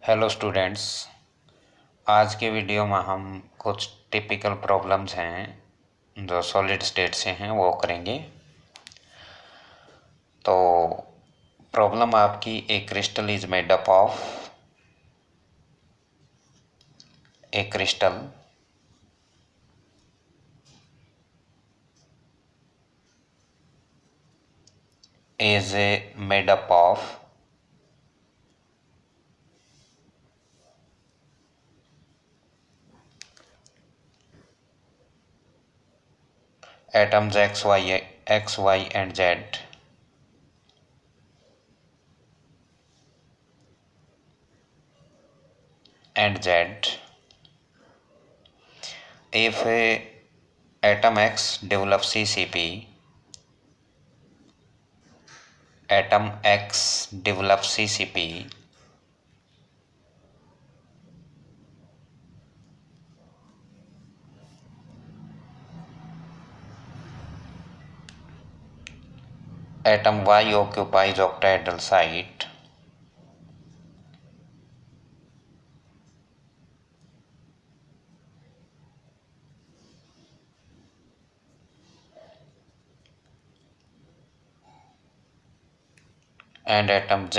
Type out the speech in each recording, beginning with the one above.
Hello students. आज के video में हम कुछ टिपिकल प्रॉब्लम्स हैं जो सॉलिड स्टेट से हैं वो करेंगे। तो प्रॉब्लम आपकी a crystal is made up of a crystal is made up of atoms X, Y and Z and Z. If atom X develops CCP, atom X develops CCP, atom Y occupies octahedral site, and atom Z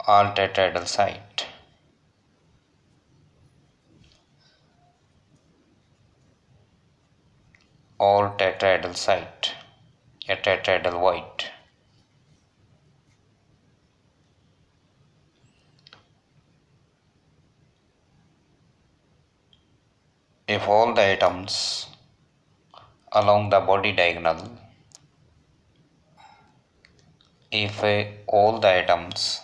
all tetrahedral site. All tetrahedral site, a tetrahedral void. If all the atoms along the body diagonal, if all the atoms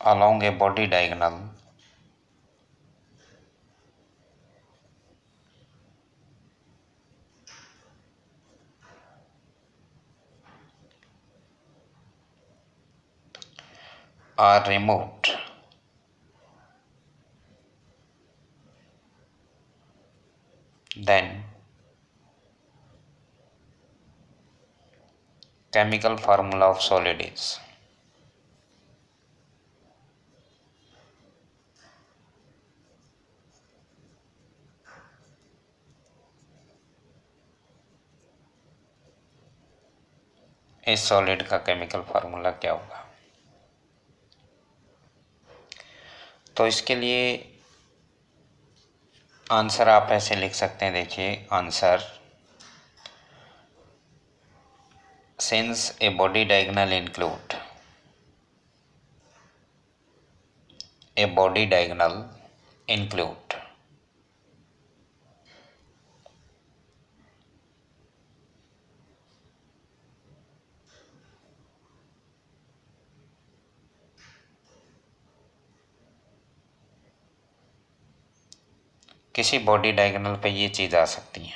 along a body diagonal are removed, then chemical formula of solid is इस solid का chemical formula क्या होगा। तो इसके लिए answer आप ऐसे लिख सकते हैं। देखिए answer, since a body diagonal include किसी बॉडी डायगोनल पे ये चीज़ आ सकती है।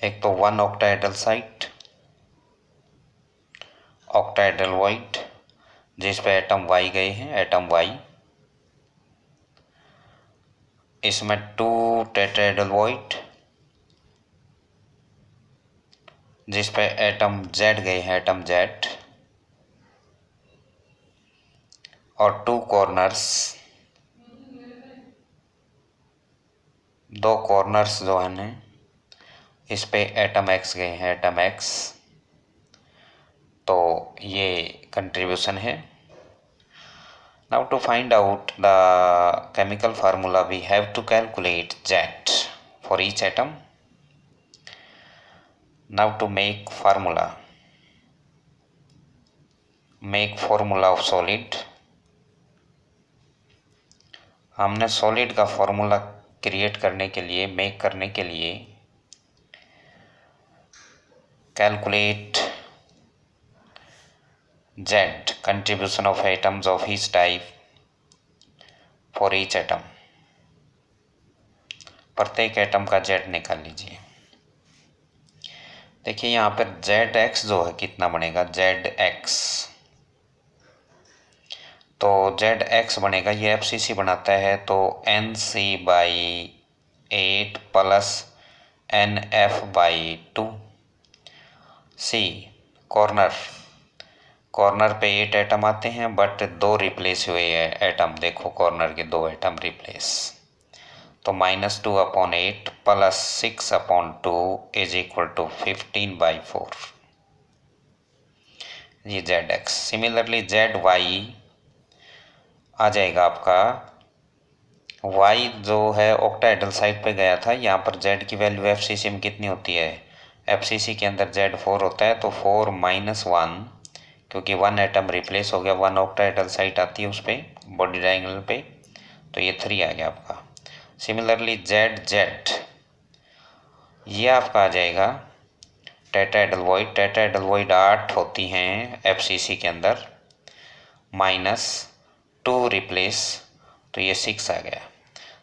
एक तो 1 ऑक्टाहेड्रल साइट, ऑक्टाहेड्रल वॉइड जिस पे एटम Y गए हैं, एटम Y, इसमें 2 टेट्राहेड्रल वॉइड जिस पे एटम Z गए हैं, एटम Z, और 2 कॉर्नर्स, 2 कॉर्नर्स जो हैं इस पे एटम X गए हैं, एटम X। तो ये कंट्रीब्यूशन है। Now to find out the chemical formula we have to calculate Z for each atom. Now to make formula of solid, हमने सॉलिड का फॉर्मूला क्रिएट करने के लिए, मेक करने के लिए calculate Z contribution of atoms of each type for each atom। प्रत्येक atom का Z निकाल लीजिए। देखिए यहाँ पर ZX जो है कितना बनेगा, ZX, तो ZX बनेगा, ये FCC बनाता है तो NC/8 प्लस NF/2। सी कॉर्नर पे 8 एटम आते हैं बट 2 रिप्लेस हुए हैं एटम, देखो कॉर्नर के 2 एटम रिप्लेस, तो -2/8 प्लस 6/2 इज इक्वल टू 15/4, ये ZX। सिमिलरली ZY आ जाएगा आपका, Y जो है ऑक्टाहेड्रल साइड पे गया था, यहाँ पर Z की वैल्यू FCC में कितनी होती है, FCC के अंदर Z 4 होता है, तो 4 - 1, क्योंकि 1 एटम रिप्लेस हो गया, 1 ऑक्टाहेड्रल साइड आती है उस पर बॉडी डायगोनल पे, तो ये 3 आ गया आपका। सिमिलरली ZZ ये आपका आ जाएगा टेट्राहेड्रल वॉइड 8 होती हैं FCC के अंदर, -2 रिप्लेस, तो ये 6 आ गया।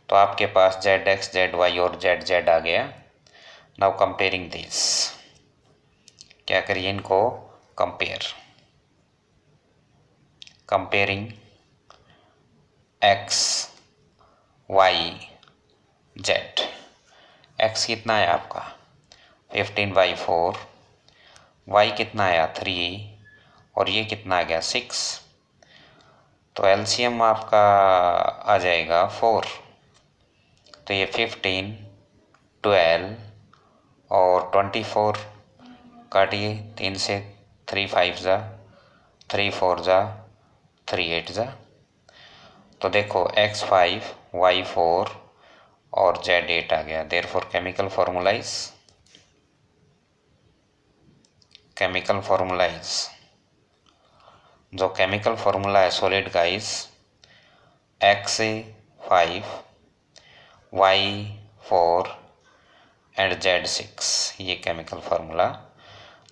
तो आपके पास ZX, ZY और ZZ आ गया। नाउ कंपेयरिंग दिस, क्या करिए इनको comparing X, Y, Z। X कितना है आपका 15/4, Y कितना आया 3 और ये कितना आ गया 6, तो LCM आपका आ जाएगा 4, तो ये 15, 12 और 24 काटिए 3 से, 3 5 जा, 3 4 जा, 3 8 जा, तो देखो X 5, Y 4 और Z 8 आ गया। देयरफॉर केमिकल फॉर्मूलाइज जो केमिकल फॉर्मूला है सॉलिड का इस X 5, Y 4 एंड Z 6, ये केमिकल फार्मूला।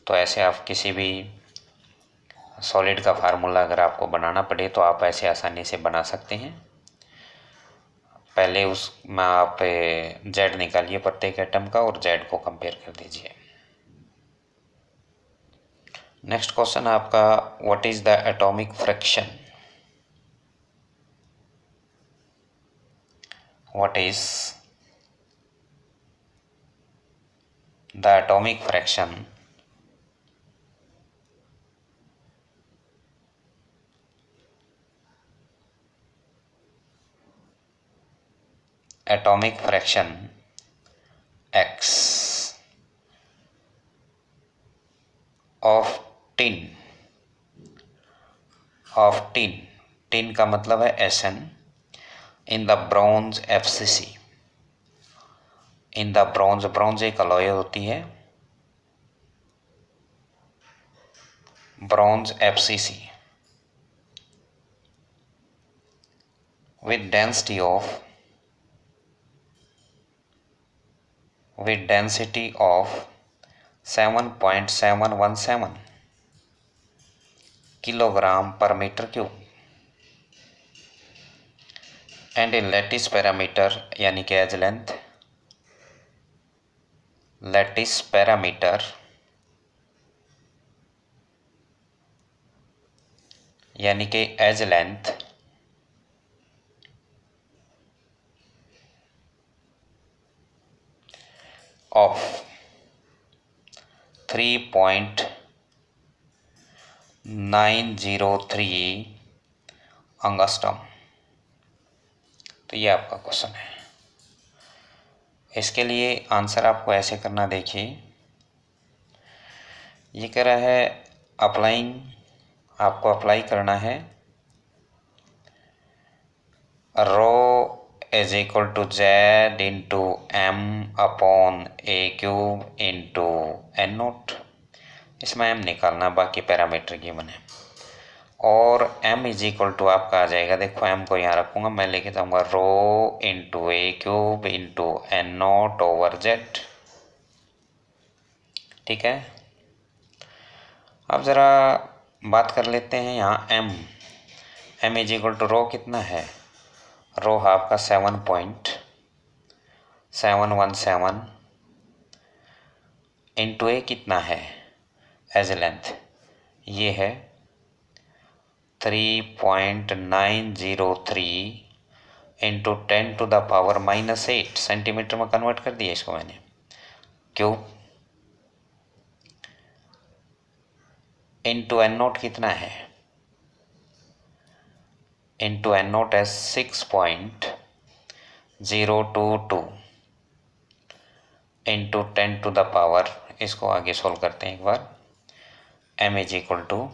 तो ऐसे आप किसी भी सॉलिड का फार्मूला अगर आपको बनाना पड़े तो आप ऐसे आसानी से बना सकते हैं। पहले उसमें आप Z निकालिए प्रत्येक एटम का और Z को कंपेयर कर दीजिए। नेक्स्ट क्वेश्चन आपका, what is the atomic fraction? What is the atomic fraction X of tin का मतलब है SN in the bronze FCC। In the bronze एक अलॉय होती है, bronze FCC with density of 7.717 kilogram पर metre cube, and in lattice parameter यानी कि as length, lattice parameter यानी कि एज लेंथ ऑफ 3.903 अंगस्ट्रॉम। तो ये आपका क्वेश्चन है। इसके लिए आंसर आपको ऐसे करना, देखिए ये कह रहा है अप्लाइंग, आपको अप्लाई करना है rho is equal to Z into M/A³ into N0। इसमें M निकालना, बाकी पैरामीटर की बने, और M इज इक्वल टू आपका आ जाएगा, देखो M को यहाँ रखूँगा, मैं लेके जाऊँगा rho into A³ into N0 over Z। ठीक है, अब ज़रा बात कर लेते हैं यहाँ M इज इक्वल टू रो कितना है, रो आपका 7.717 इंटू A कितना है एज लेंथ, ये है 3.903 इंटू 10⁻⁻8 सेंटीमीटर में कन्वर्ट कर दिया इसको मैंने, क्यूब इंटू एन नोट कितना है, इंटू एन नोट है 6.022 इंटू 10 टू द पावर, इसको आगे सोल्व करते हैं एक बार। m is equal to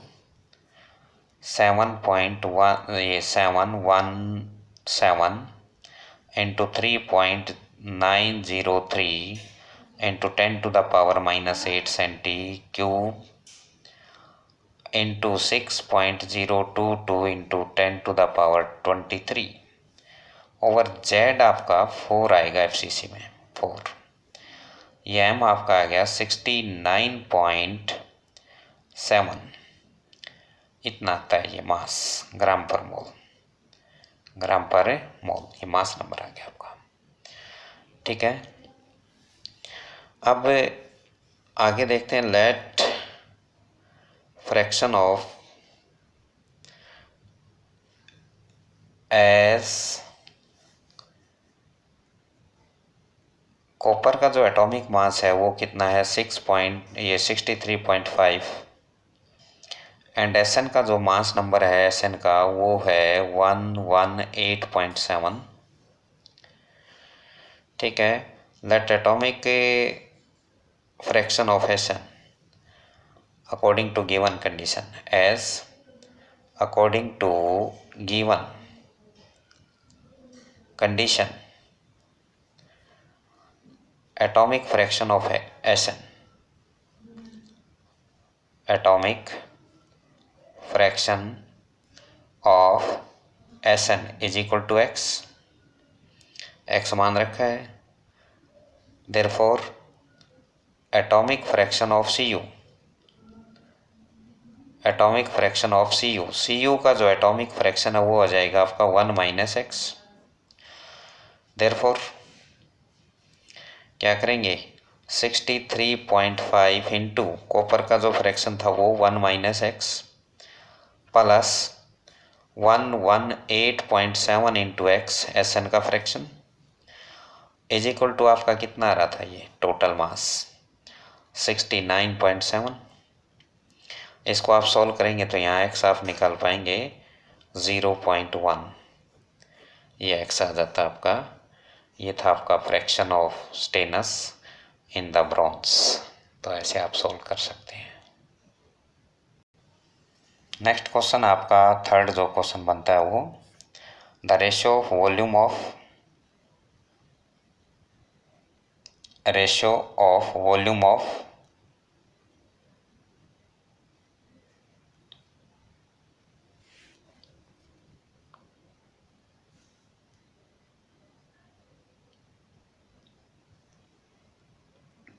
717 into 3.903 into 10 to the power -8 centi cube into 6.022 into 10 to the power 23 over Z आपका 4 आएगा एफसीसी में 4। ये एम आपका आ गया 69.7, इतना आता है ये मास ग्राम पर मोल, ग्राम पर मोल, ये मास नंबर आ गया आपका। ठीक है, अब आगे देखते हैं। Let fraction of S, copper का जो एटॉमिक मास है वो कितना है 63.5 एंड एसएन का जो मास नंबर है एसएन का वो है 118.7। ठीक है, let atomic fraction of SN according to given condition as according to given condition atomic fraction of SN, atomic fraction of SN is equal to x, x मान रखा है। therefore atomic fraction of Cu, atomic fraction of Cu का जो atomic fraction है वो आ जाएगा आपका 1 - x। Therefore क्या करेंगे 63.5 इंटू कॉपर का जो फ्रैक्शन था वो 1 - x plus 118.7 into X SN का फ्रैक्शन इज इक्वल टू आपका कितना आ रहा था, ये टोटल मास 69.7। इसको आप सॉल्व करेंगे तो यहाँ एक्स आप निकाल पाएंगे 0.1, ये एक्स आ जाता आपका। ये था आपका fraction of stannous in the bronze. तो ऐसे आप सॉल्व कर सकते हैं। नेक्स्ट क्वेश्चन आपका थर्ड जो क्वेश्चन बनता है वो the ratio of volume of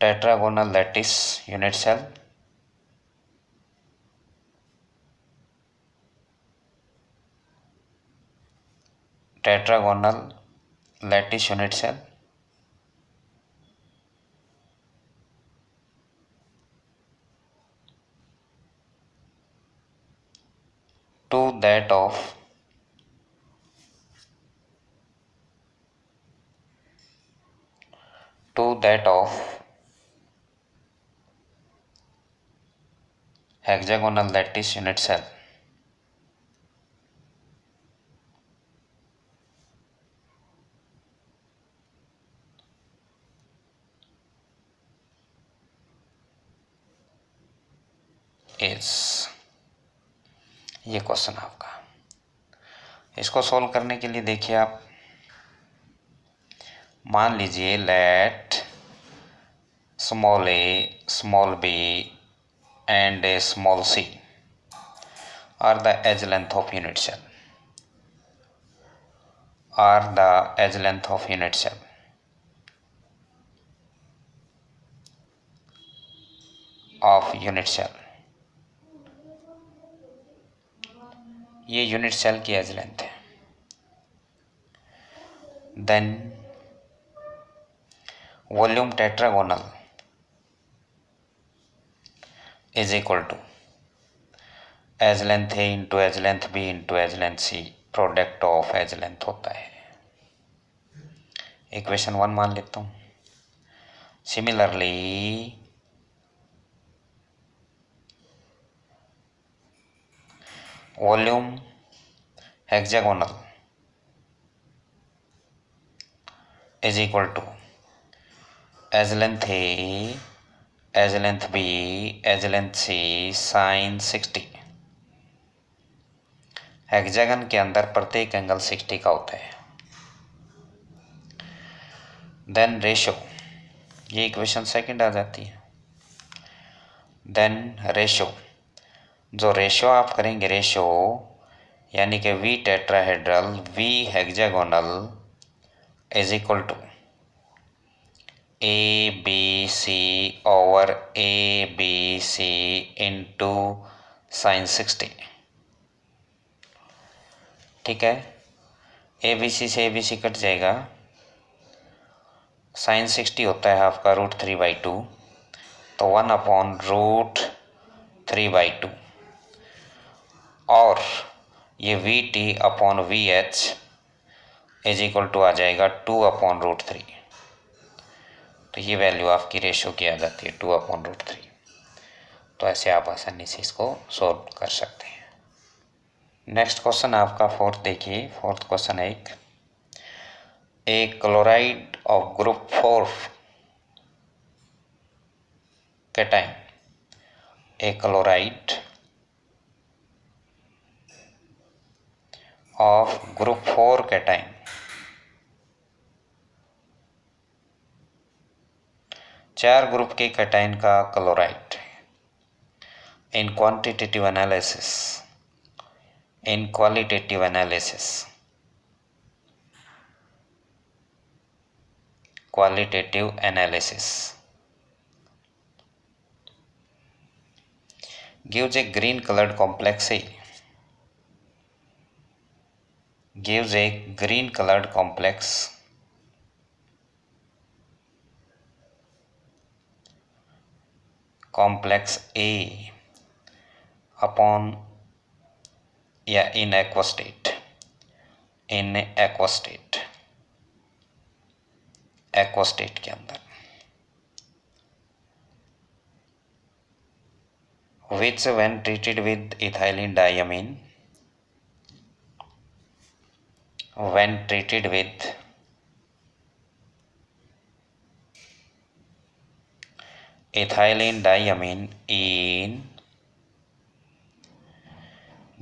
tetragonal lattice unit cell to that of hexagonal lattice unit cell is, ये क्वेश्चन आपका। इसको सॉल्व करने के लिए देखिए आप मान लीजिए let small A, small B and a small C are the edge length of unit cell, of unit cell. ये यूनिट सेल की एज लेंथ है। Then volume tetragonal is equal to edge length A into edge length B into edge length C, product of edge length होता है। Equation 1 मान लेता हूँ। Similarly, volume hexagonal is equal to as length A, as length B, as length C sin 60। Hexagon के अंदर प्रत्येक angle 60 का होता है। देन रेशो, ये इक्वेशन सेकंड आ जाती है। देन रेशो, जो रेशो आप करेंगे, रेशो यानी कि V tetrahedral V hexagonal is equal to A B C over A B C into sine 60। ठीक है, ए बी सी से ए बी सी कट जाएगा, साइन 60 होता है आपका √3/2, तो 1/√3/2 और ये V T upon V H is equal to आ जाएगा 2/√3। तो ये वैल्यू आपकी रेशो की आ जाती है 2/√3। तो ऐसे आप आसानी से इसको सॉल्व कर सकते हैं। नेक्स्ट क्वेश्चन आपका फोर्थ देखिए। फोर्थ क्वेश्चन है a chloride of group 4 cation, a chloride of group 4 cation चार ग्रुप के कैटाइन का chloride in quantitative analysis, in qualitative analysis, qualitative analysis gives a green colored complex A, gives a green colored complex A upon in aquastate, aquastate के अंदर, which when treated with ethylene diamine, when treated with ethylene diamine in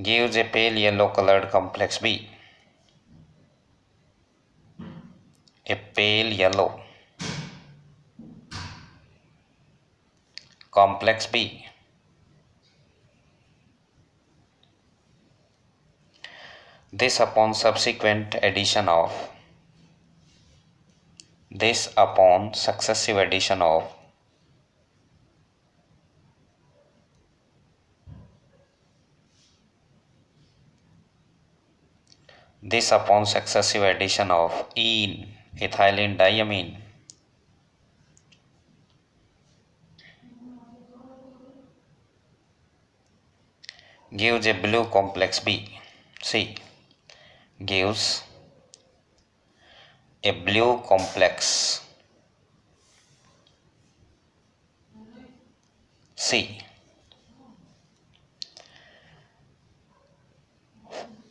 gives a pale yellow colored complex B, a pale yellow complex B. This upon subsequent addition of, this upon successive addition of this upon successive addition of in ethylene diamine gives a blue complex B. C gives a blue complex C,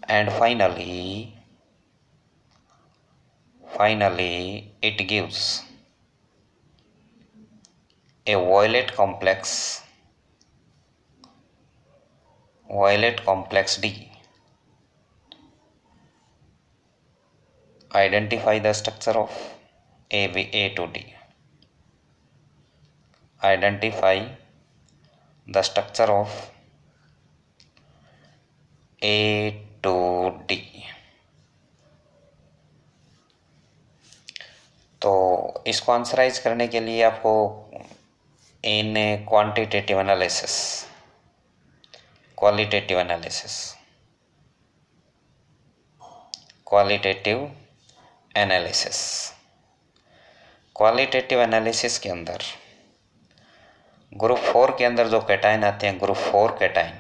and finally it gives a violet complex D. Identify the structure of A to D. Identify the structure of A to D. तो इसको आंसराइज करने के लिए आपको इन quantitative analysis, qualitative analysis, qualitative analysis, qualitative analysis के अंदर group 4 के अंदर जो कैटाइन आते हैं, ग्रुप 4 कैटाइन,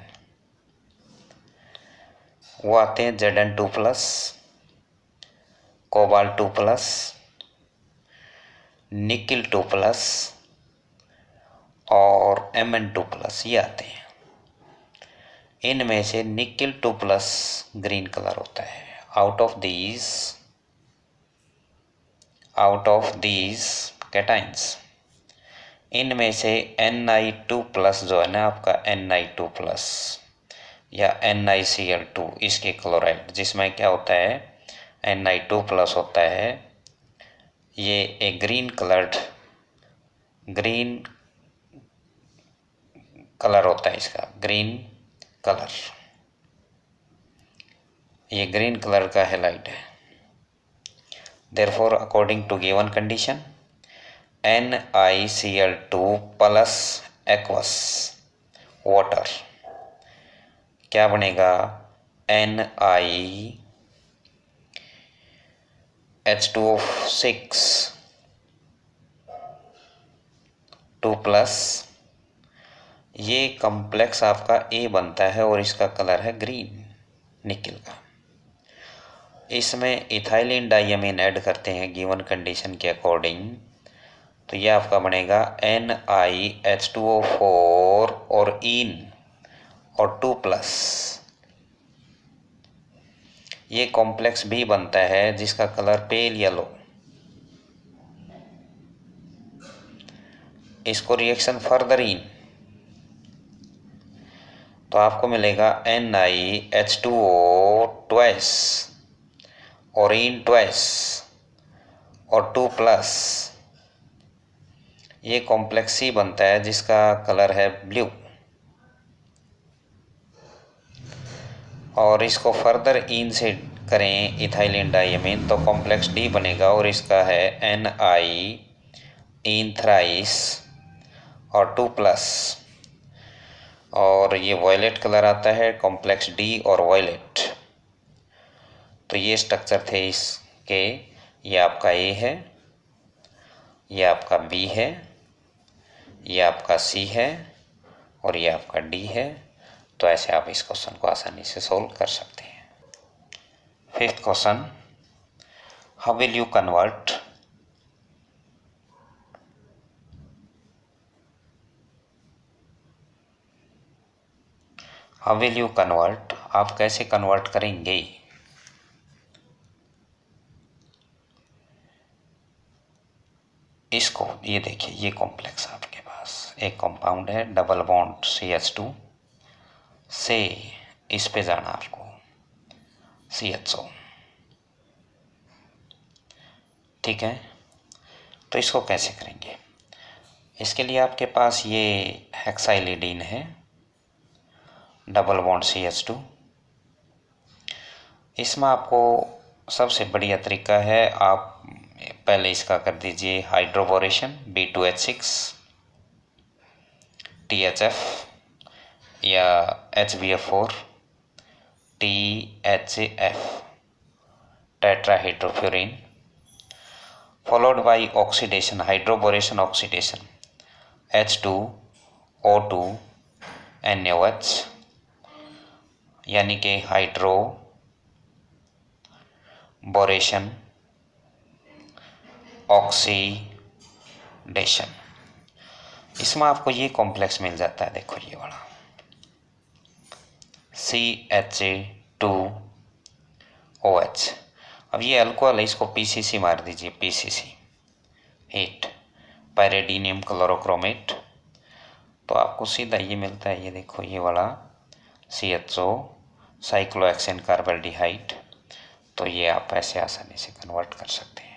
वो आते हैं Zn2+, कोबाल्ट 2+, निकिल 2+, Mn2+ ये आते हैं। इनमें से निकेल 2+ ग्रीन कलर होता है। आउट ऑफ दीज कैटाइंस इनमें से Ni2+ जो है ना आपका Ni2+ या NiCl2 इसके क्लोराइड जिसमें क्या होता है Ni2+ होता है, ये एक ग्रीन कलर होता है इसका, ग्रीन कलर, ये ग्रीन कलर का हैलाइड है। Therefore according to given condition NiCl2 plus aqueous water क्या बनेगा NiH2O6 2+ ये कॉम्प्लेक्स आपका A बनता है और इसका कलर है ग्रीन निकेल का। इसमें इथाइलिन डाइअमीन ऐड करते हैं गिवन कंडीशन के अकॉर्डिंग, तो ये आपका बनेगा NiH2O4 और इन और 2+, ये कॉम्प्लेक्स B बनता है जिसका कलर पेल येलो। इसको रिएक्शन फर्दर इन तो आपको मिलेगा NiH2O ट्वाइस और इन ट्वाइस और 2+, ये कॉम्प्लेक्स C बनता है जिसका कलर है ब्लू। और इसको फर्दर इन से करें इथाइलिन डाइअमीन तो कॉम्प्लेक्स D बनेगा और इसका है Ni इन थ्राइस और 2+, और ये वॉयलेट कलर आता है कॉम्प्लेक्स D और वॉयलेट। तो ये स्ट्रक्चर थे इसके, ये आपका A है, ये आपका B है, ये आपका C है और ये आपका D है। तो ऐसे आप इस क्वेश्चन को आसानी से सोल्व कर सकते हैं। 5th question, how will you convert आप कैसे कन्वर्ट करेंगे इसको। ये देखिए ये कॉम्प्लेक्स आपके पास एक कंपाउंड है डबल बॉन्ड CH2 से इस पे जाना आपको CHO, ठीक है। तो इसको कैसे करेंगे, इसके लिए आपके पास ये हेक्साइलिडीन है डबल बॉन्ड CH2। इसमें आपको सबसे बढ़िया तरीका है, आप पहले इसका कर दीजिए हाइड्रोबोरेशन B2H6 THF या HBF4 THF टेट्राहाइड्रोफ्यूरिन, followed by oxidation hydroboration oxidation H2O2 NaOH यानी कि हाइड्रोबोरेशन ऑक्सीडेशन। इसमें आपको ये कॉम्प्लेक्स मिल जाता है, देखो ये वाला CH2OH। अब ये अल्कोहल है, इसको PCC मार दीजिए, PCC हीट पैरेडीनियम क्लोरोक्रोमेट, तो आपको सीधा ये मिलता है, ये देखो ये वाला CHO साइक्लोहेक्सेन कार्बल्डिहाइड। तो ये आप ऐसे आसानी से कन्वर्ट कर सकते हैं।